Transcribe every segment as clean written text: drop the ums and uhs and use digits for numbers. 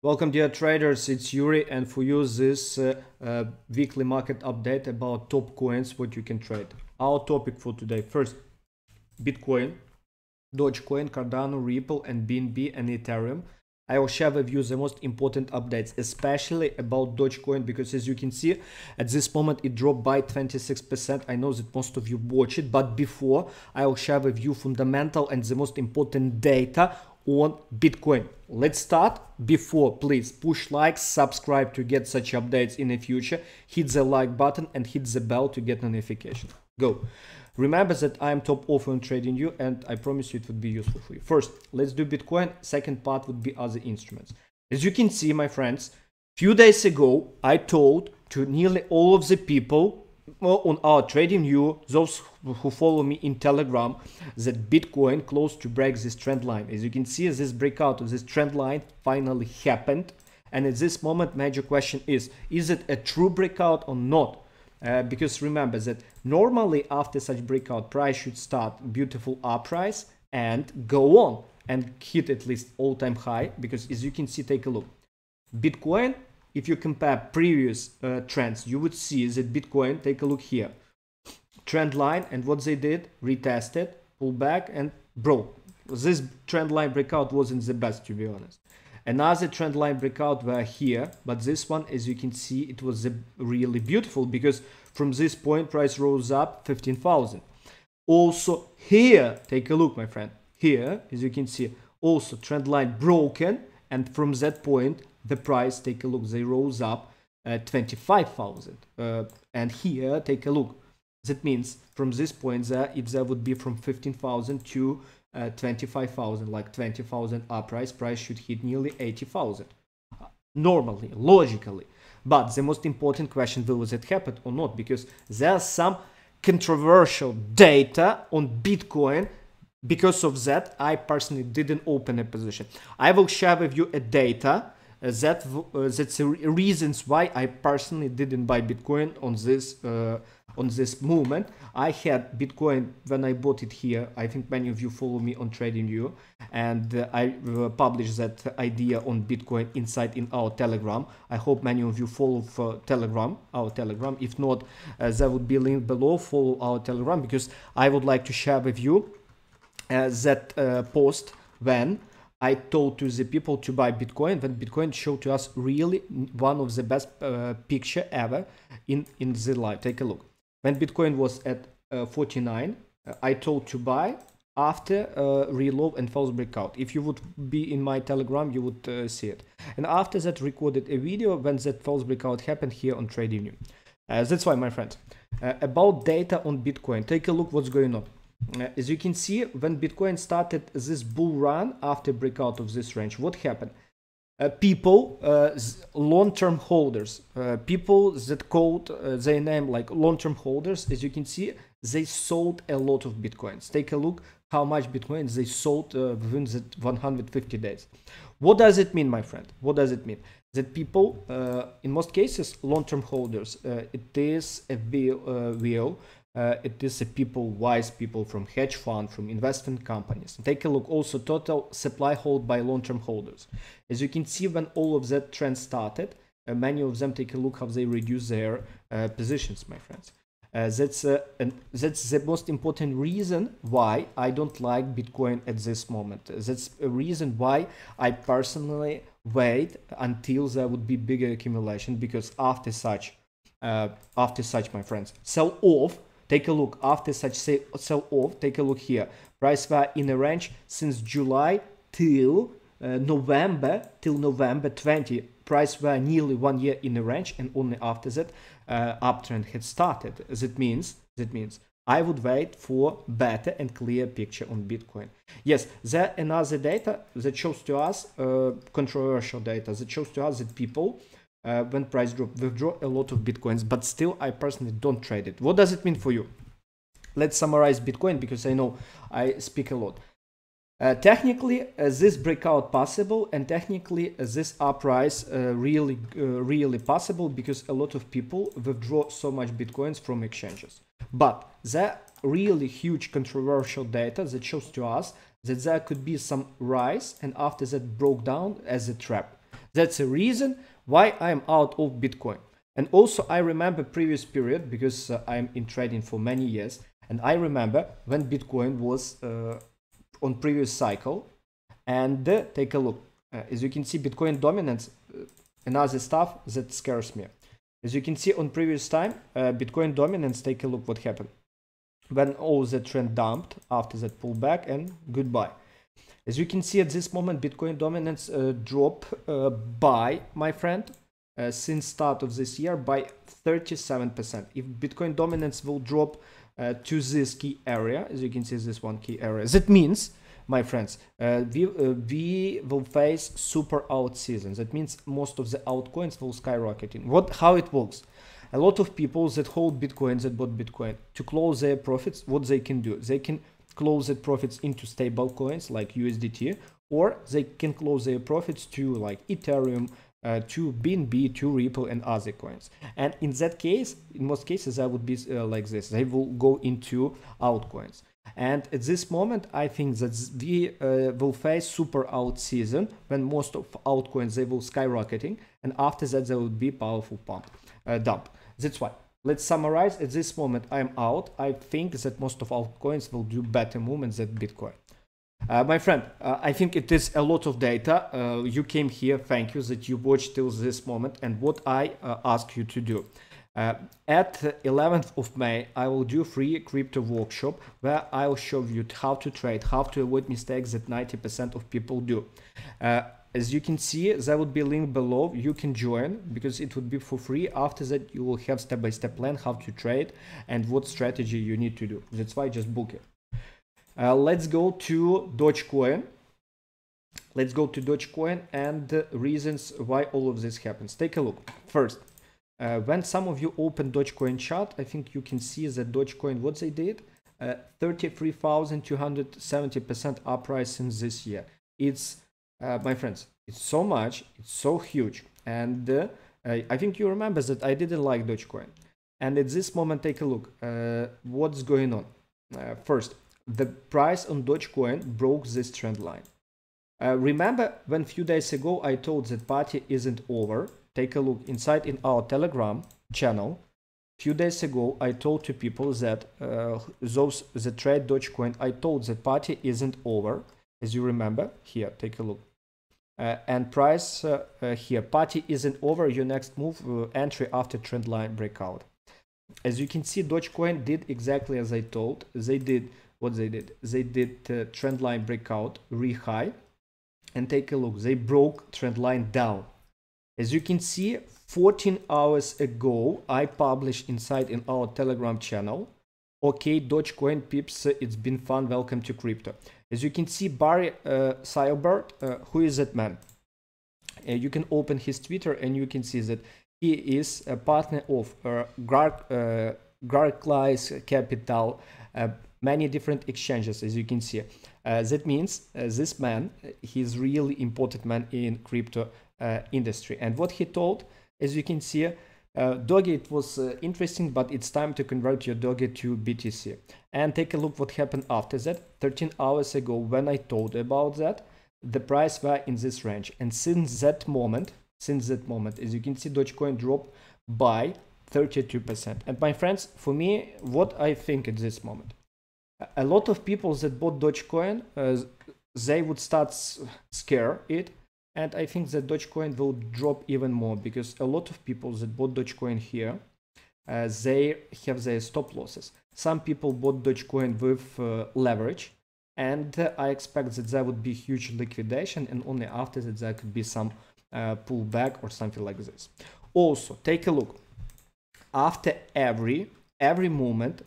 Welcome, dear traders, it's Yuri, and for you this weekly market update about top coins what you can trade. Our topic for today: first, Bitcoin, Dogecoin, Cardano, Ripple, and BNB and Ethereum. I will share with you the most important updates, especially about Dogecoin, because as you can see, at this moment it dropped by 26%. I know that most of you watch it, but before I will share with you fundamental and the most important data on Bitcoin. Let's start. Before, please push like, subscribe to get such updates in the future, hit the like button and hit the bell to get notification. Go. Remember that I am top offer on trading you, and I promise you it would be useful for you. First, let's do Bitcoin. Second part would be other instruments. As you can see, my friends, few days ago I told to nearly all of the people on our trading view, those who follow me in Telegram, that Bitcoin close to break this trend line. As you can see, this breakout of this trend line finally happened, and at this moment major question is it a true breakout or not? Because remember that normally after such breakout, price should start beautiful uprise and go on and hit at least all-time high. Because as you can see, take a look, Bitcoin, if you compare previous trends, you would see that Bitcoin, take a look here, trend line, and what they did, retested, pull back and broke. This trend line breakout wasn't the best, to be honest. Another trend line breakout were here, but this one, as you can see, it was really beautiful, because from this point price rose up 15,000. Also here, take a look, my friend, here, as you can see, also trend line broken, and from that point the price, take a look, they rose up 25,000. And here, take a look, that means from this point there, if there would be from 15,000 to 25,000, like 20,000 uprise, price should hit nearly 80,000 normally, logically. But the most important question, will that happen or not? Because there's some controversial data on Bitcoin. Because of that, I personally didn't open a position. I will share with you a data that's the reasons why I personally didn't buy Bitcoin on this movement. I had Bitcoin when I bought it here. I think many of you follow me on TradingView, and I published that idea on Bitcoin inside in our Telegram. I hope many of you follow for our Telegram. If not, there would be a link below. Follow our Telegram, because I would like to share with you that post when I told to the people to buy Bitcoin, when Bitcoin showed to us really one of the best picture ever in the life. Take a look. When Bitcoin was at 49, I told to buy after reload and false breakout. If you would be in my Telegram, you would see it. And after that, recorded a video when that false breakout happened here on TradingView. That's why, my friends, about data on Bitcoin, take a look what's going on. As you can see, when Bitcoin started this bull run after breakout of this range, what happened? People, long-term holders, people that called their name like long-term holders, as you can see, they sold a lot of Bitcoins. Take a look how much Bitcoins they sold within the 150 days. What does it mean, my friend? What does it mean? That people, in most cases, long-term holders, it is a view. It is a people, wise people from hedge fund, from investment companies. Take a look also total supply hold by long-term holders. As you can see, when all of that trend started, many of them, take a look how they reduce their positions, my friends. That's the most important reason why I don't like Bitcoin at this moment. That's a reason why I personally wait until there would be bigger accumulation, because after such, my friends, sell off. Take a look, after such sell off, take a look here. Price were in a range since July till November 20. Price were nearly 1 year in a range, and only after that uptrend had started. That means I would wait for better and clear picture on Bitcoin. Yes, there another data that shows to us, controversial data that shows to us that people, when price drop, withdraw a lot of Bitcoins, but still I personally don't trade it. What does it mean for you? Let's summarize Bitcoin, because I know I speak a lot. Technically, this breakout possible, and technically this uprise really possible, because a lot of people withdraw so much Bitcoins from exchanges. But there really huge controversial data that shows to us that there could be some rise, and after that broke down as a trap. That's a reason why I'm out of Bitcoin. And also I remember previous period, because I'm in trading for many years, and I remember when Bitcoin was on previous cycle. And take a look. As you can see, Bitcoin dominance and other stuff that scares me. As you can see on previous time, Bitcoin dominance, take a look what happened. When all the trend dumped, after that pullback, and goodbye. As you can see at this moment, Bitcoin dominance drop by, my friend, since start of this year by 37%. If Bitcoin dominance will drop to this key area, as you can see, this one key area, that means, my friends, we will face super out season. That means most of the altcoins will skyrocketing. How it works? A lot of people that hold Bitcoin, that bought Bitcoin, to close their profits, what they can do? They can close their profits into stable coins like USDT, or they can close their profits to like Ethereum, to BNB, to Ripple, and other coins. And in that case, in most cases, that would be like this. They will go into altcoins. And at this moment, I think that we will face super out season when most of altcoins, they will skyrocketing, and after that there will be powerful dump. That's why. Let's summarize. At this moment, I'm out. I think that most of altcoins will do better movements than Bitcoin. My friend, I think it is a lot of data. You came here. Thank you that you watched till this moment. And what I ask you to do. At 11th of May, I will do free crypto workshop where I'll show you how to trade, how to avoid mistakes that 90% of people do. As you can see, there would be a link below. You can join because it would be for free. After that, you will have step-by-step plan how to trade and what strategy you need to do. That's why just book it. Let's go to Dogecoin. Let's go to Dogecoin and the reasons why all of this happens. Take a look. First, when some of you open Dogecoin chart, I think you can see that Dogecoin, what they did, 33,270% uprise since this year. It's, my friends, it's so much, it's so huge. And I think you remember that I didn't like Dogecoin. And at this moment, take a look. What's going on? First, the price on Dogecoin broke this trend line. Remember when a few days ago I told that party isn't over? Take a look inside in our Telegram channel. Few days ago, I told to people that those that trade Dogecoin, I told that party isn't over. As you remember, here, take a look. And price here, party isn't over. Your next move, entry after trend line breakout. As you can see, Dogecoin did exactly as I told. They did what they did. They did trend line breakout, re-high, and take a look. They broke trend line down. As you can see, 14 hours ago, I published inside in our Telegram channel, okay, Dogecoin peeps, it's been fun, welcome to crypto. As you can see, Barry Seilbert, who is that man? You can open his Twitter and you can see that he is a partner of Garclays Capital, many different exchanges, as you can see. That means this man, he's really important man in crypto industry. And what he told, as you can see, Doge, it was interesting, but it's time to convert your Doge to BTC. And take a look what happened after that. 13 hours ago, when I told about that, the price were in this range. And since that moment, as you can see, Dogecoin dropped by 32%. And my friends, for me, what I think at this moment, a lot of people that bought Dogecoin, they would start scare it. And I think that Dogecoin will drop even more because a lot of people that bought Dogecoin here, they have their stop losses. Some people bought Dogecoin with leverage, and I expect that there would be huge liquidation, and only after that there could be some pullback or something like this. Also, take a look. After every movement,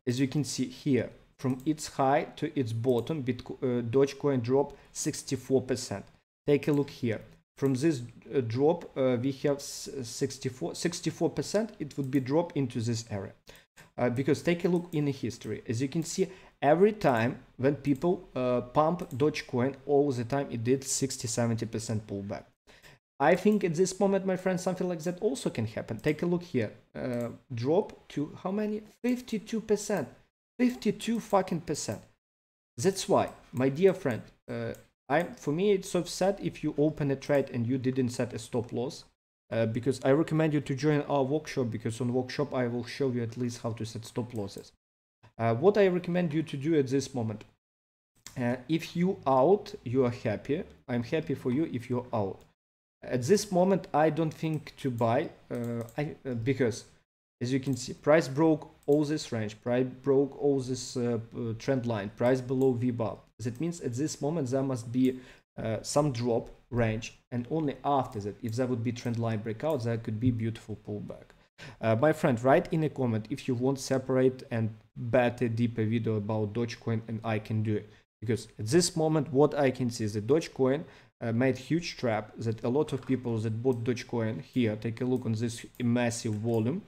as you can see here, from its high to its bottom, Dogecoin dropped 64%. Take a look here. From this drop, we have 64%. It would be drop into this area. Because take a look in the history. As you can see, every time when people pump Dogecoin, all the time it did 60-70% pullback. I think at this moment, my friends, something like that also can happen. Take a look here. Drop to how many? 52%. 52 fucking percent. That's why, my dear friend, For me, it's so sad if you open a trade and you didn't set a stop loss. Because I recommend you to join our workshop, because on workshop I will show you at least how to set stop losses. What I recommend you to do at this moment, if you out, you are happy. I'm happy for you if you're out. At this moment, I don't think to buy, because as you can see, price broke all this range, price broke all this trend line, price below VWAP. That means at this moment there must be some drop range, and only after that, if there would be trend line breakout, there could be beautiful pullback. My friend, write in a comment if you want separate and better, deeper video about Dogecoin, and I can do it. Because at this moment, what I can see is that Dogecoin made huge trap, that a lot of people that bought Dogecoin here, take a look on this massive volume,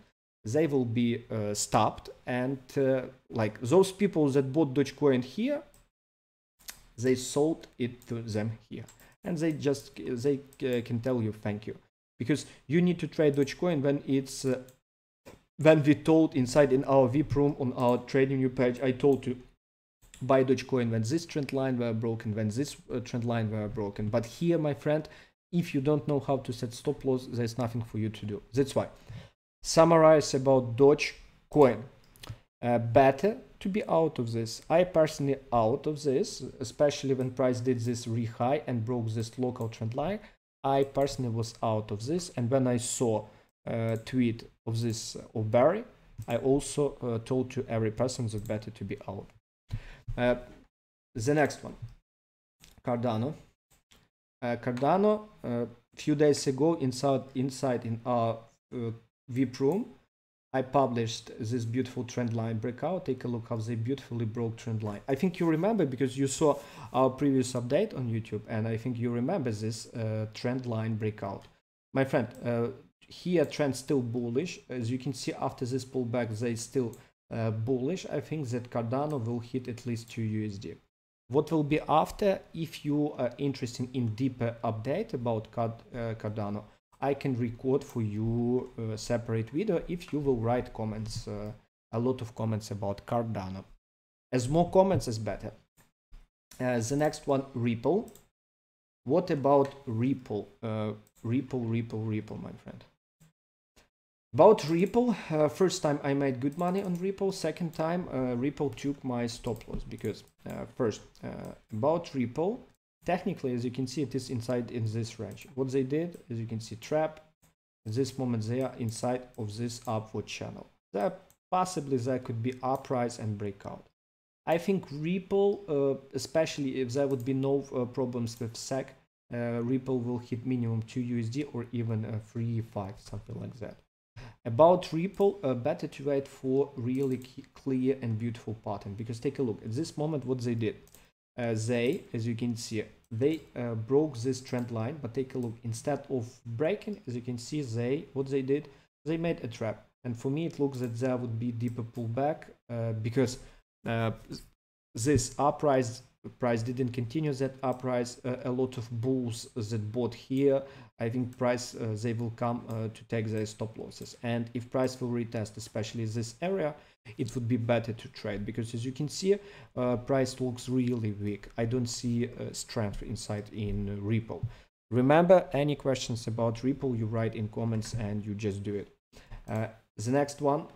they will be stopped, and like those people that bought Dogecoin here, they sold it to them here, and they can tell you thank you, because you need to trade Dogecoin when it's when we told inside in our VIP room on our trading view page, I told you buy Dogecoin when this trend line were broken, when this trend line were broken. But here, my friend, if you don't know how to set stop loss, there's nothing for you to do. That's why. Summarize about Dogecoin. Better to be out of this. I personally out of this, especially when price did this re-high and broke this local trend line. I personally was out of this, and when I saw a tweet of this of Barry, I also told to every person that better to be out. The next one, Cardano. Cardano, few days ago inside in our VIP room, I published this beautiful trend line breakout. Take a look how they beautifully broke trend line. I think you remember because you saw our previous update on YouTube, and I think you remember this trend line breakout. My friend, here trend still bullish. As you can see, after this pullback, they still bullish. I think that Cardano will hit at least 2 USD. What will be after? If you are interested in deeper update about Cardano, I can record for you a separate video if you will write comments, a lot of comments about Cardano. As more comments, as better. The next one, Ripple. What about Ripple? Ripple, my friend. About Ripple, first time I made good money on Ripple. Second time, Ripple took my stop loss, because first, about Ripple, technically, as you can see, it is inside in this range. What they did, as you can see, trap. At this moment, they are inside of this upward channel. Possibly there could be uprise and breakout. I think Ripple, especially if there would be no problems with SEC, Ripple will hit minimum 2 USD or even 3.5, something like that. About Ripple, better to wait for really clear and beautiful pattern, because take a look at this moment what they did. They, as you can see, they broke this trend line, but take a look, instead of breaking, as you can see, what they did, they made a trap. And for me, it looks that there would be deeper pullback, because this uprise price didn't continue that uprise. A lot of bulls that bought here, I think price they will come to take their stop losses, and if price will retest, especially this area, it would be better to trade, because as you can see, price looks really weak. I don't see strength inside in Ripple. Remember, any questions about Ripple, you write in comments and you just do it. The next one,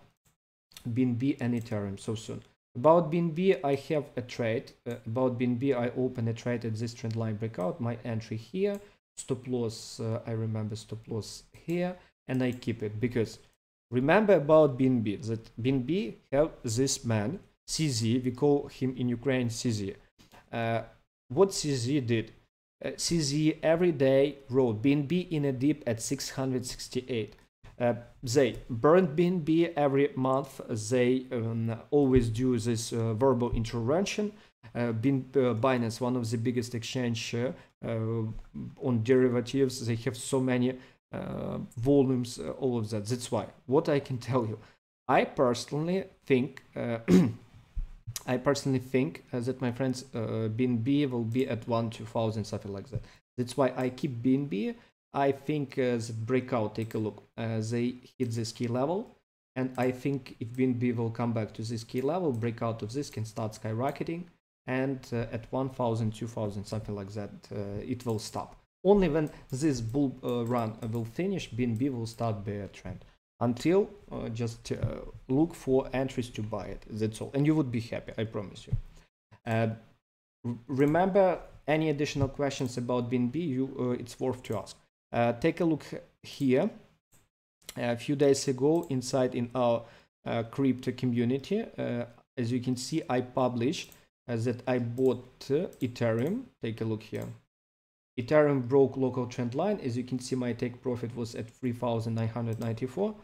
BNB and Ethereum, so soon. About BNB, I have a trade. About BNB, I open a trade at this trend line breakout. My entry here, stop loss, I remember stop loss here, and I keep it, because remember about BNB, that BNB have this man, CZ, we call him in Ukraine CZ. What CZ did? CZ every day wrote BNB in a dip at 668. They burned BNB every month. They always do this verbal intervention. Binance, one of the biggest exchange on derivatives, they have so many volumes, all of that. That's why. What I can tell you, I personally think that my friends, BNB will be at 1,000, something like that. That's why I keep BNB. I think the breakout, take a look, they hit this key level, and I think if BNB will come back to this key level, breakout of this can start skyrocketing, and at 1000, 2000, something like that, it will stop. Only when this bull run will finish, BNB will start bear trend. Until just look for entries to buy it. That's all, and you would be happy, I promise you. Remember, any additional questions about BNB, it's worth to ask. Take a look here. A few days ago, inside in our crypto community, as you can see, I published that I bought Ethereum. Take a look here. Ethereum broke local trend line. As you can see, my take profit was at 3,994.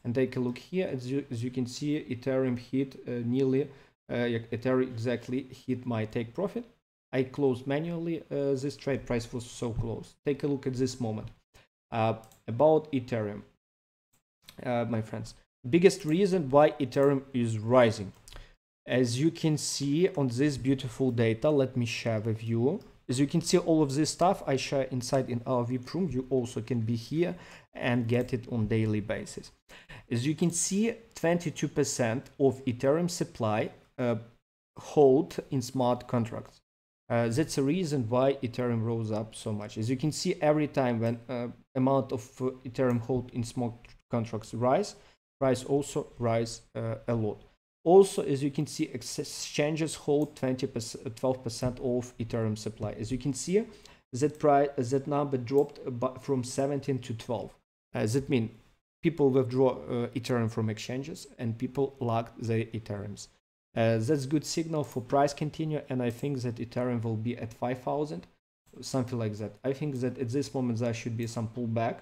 And take a look here. As you can see, Ethereum hit nearly, Ethereum exactly hit my take profit. I closed manually this trade. Price was so close. Take a look at this moment. About Ethereum, my friends. Biggest reason why Ethereum is rising. As you can see on this beautiful data, let me share with you. As you can see, all of this stuff I share inside in our VIP room. You also can be here and get it on daily basis. As you can see, 22% of Ethereum supply hold in smart contracts. That's the reason why Ethereum rose up so much. As you can see, every time when amount of Ethereum hold in smart contracts rise, price also rise a lot. Also, as you can see, exchanges hold 12% of Ethereum supply. As you can see, that number dropped from 17 to 12. That means people withdraw Ethereum from exchanges and people locked their Ethereums. That's good signal for price continue, and I think that Ethereum will be at 5,000, something like that. I think that at this moment there should be some pullback.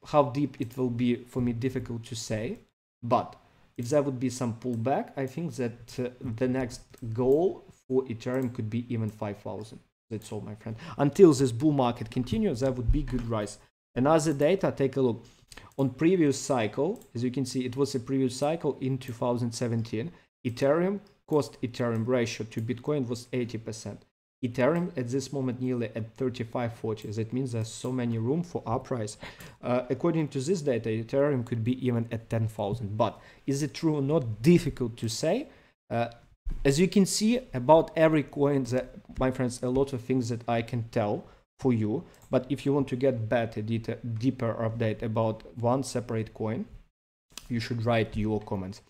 How deep it will be, for me, difficult to say, but if there would be some pullback, I think that the next goal for Ethereum could be even 5,000. That's all, my friend. Until this bull market continues, there would be good rise. Another data, take a look. On previous cycle, as you can see, it was a previous cycle in 2017. Ethereum, cost Ethereum ratio to Bitcoin was 80%. Ethereum at this moment nearly at 35-40. That means there's so many room for our price. According to this data, Ethereum could be even at 10,000. But is it true or not? Difficult to say. As you can see, about every coin, my friends, a lot of things that I can tell for you. But if you want to get better, deeper update about one separate coin, you should write your comments.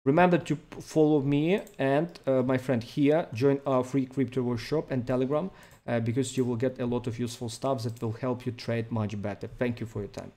Remember to follow me and my friend here, join our free crypto workshop and Telegram, because you will get a lot of useful stuff that will help you trade much better. Thank you for your time.